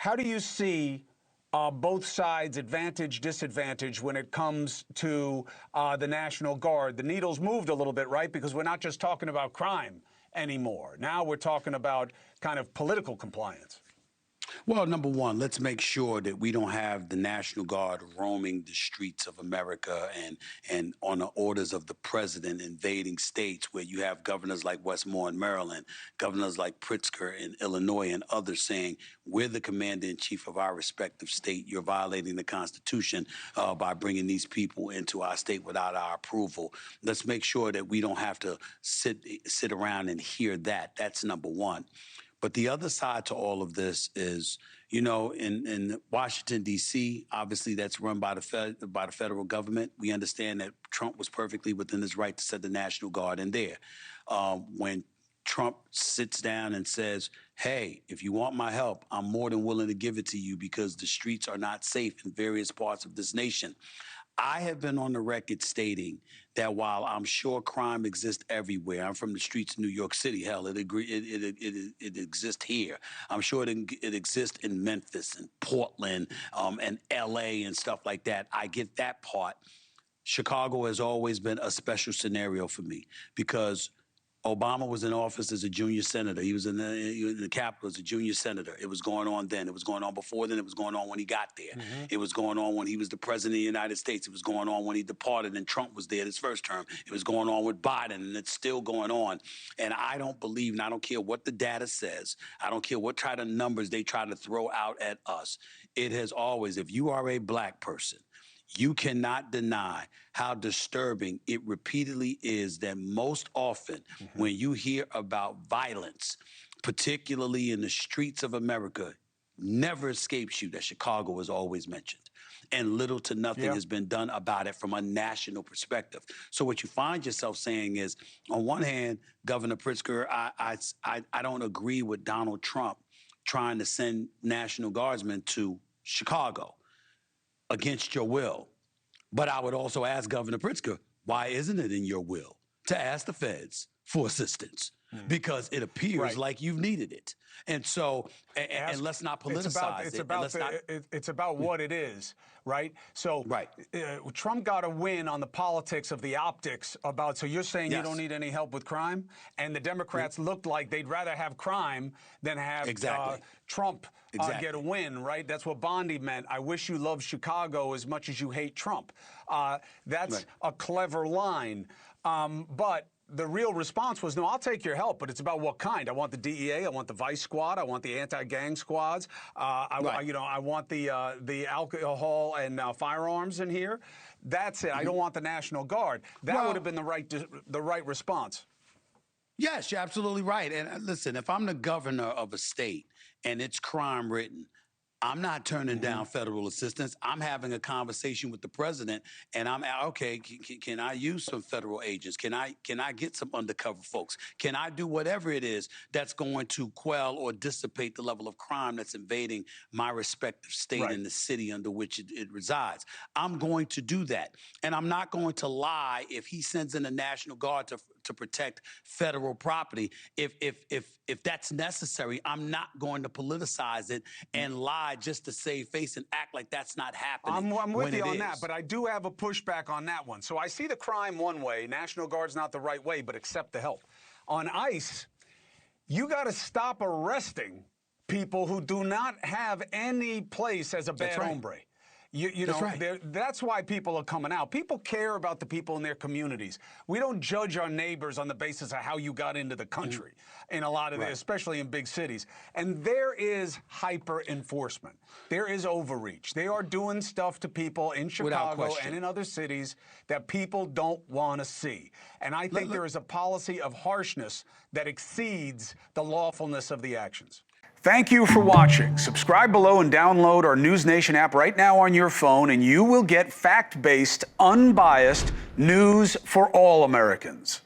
how do you see both sides' advantage, disadvantage when it comes to the National Guard? The needle's moved a little bit, right? Because we're not just talking about crime anymore. Now we're talking about kind of political compliance. Well, number one, let's make sure that we don't have the National Guard roaming the streets of America and on the orders of the president invading states where you have governors like Westmoreland, Maryland, governors like Pritzker in Illinois, and others saying, we're the commander-in-chief of our respective state. You're violating the Constitution by bringing these people into our state without our approval. Let's make sure that we don't have to sit around and hear that. That's number one. But the other side to all of this is, you know, in Washington, D.C., obviously that's run by the federal government. We understand that Trump was perfectly within his right to set the National Guard in there. When Trump sits down and says, hey, if you want my help, I'm more than willing to give it to you because the streets are not safe in various parts of this nation. I have been on the record stating that while I'm sure crime exists everywhere, I'm from the streets of New York City. Hell, it exists here. I'm sure it exists in Memphis and Portland and L.A. and stuff like that. I get that part. Chicago has always been a special scenario for me because Obama was in office as a junior senator. He was in the Capitol as a junior senator. It was going on then. It was going on before then. It was going on when he got there. It was going on when he was the president of the United States. It was going on when he departed and Trump was there his first term. It was going on with Biden, and it's still going on. And I don't believe, and I don't care what the data says, I don't care what kind of numbers they try to throw out at us. It has always, if you are a black person, you cannot deny how disturbing it repeatedly is that most often when you hear about violence, particularly in the streets of America, never escapes you that Chicago is always mentioned. And little to nothing has been done about it from a national perspective. So what you find yourself saying is, on one hand, Governor Pritzker, I don't agree with Donald Trump trying to send National Guardsmen to Chicago against your will. But I would also ask Governor Pritzker, why isn't it in your will to ask the feds for assistance? Because it appears like you've needed it. And so, and let's not politicize it. It's about what it is, right? So Trump got a win on the politics of the optics about, so you're saying you don't need any help with crime? And the Democrats looked like they'd rather have crime than have Trump get a win, right? That's what Bondi meant. I wish you loved Chicago as much as you hate Trump. That's a clever line. But the real response was, no, I'll take your help, but it's about what kind. I want the DEA, I want the Vice Squad, I want the anti-gang squads, I want the alcohol and firearms in here. That's it. I don't want the National Guard. That would have been the right response. Yes, you're absolutely right. And listen, if I'm the governor of a state and it's crime ridden, I'm not turning down federal assistance. I'm having a conversation with the president, and I'm okay. Can I use some federal agents? Can I get some undercover folks? Can I do whatever it is that's going to quell or dissipate the level of crime that's invading my respective state and the city under which it resides? I'm going to do that, and I'm not going to lie if he sends in the National Guard to protect federal property. If that's necessary, I'm not going to politicize it and lie just to save face and act like that's not happening. I'm with you on that, but I do have a pushback on that one. So I see the crime one way, National Guard's not the right way, but accept the help. On ICE, you got to stop arresting people who do not have any place as a bad hombre. You know, that's why people are coming out. People care about the people in their communities. We don't judge our neighbors on the basis of how you got into the country in a lot of especially in big cities. And there is hyper enforcement. There is overreach. They are doing stuff to people in Chicago and in other cities that people don't want to see. And I think there is a policy of harshness that exceeds the lawfulness of the actions. Thank you for watching. Subscribe below and download our NewsNation app right now on your phone, and you will get fact-based, unbiased news for all Americans.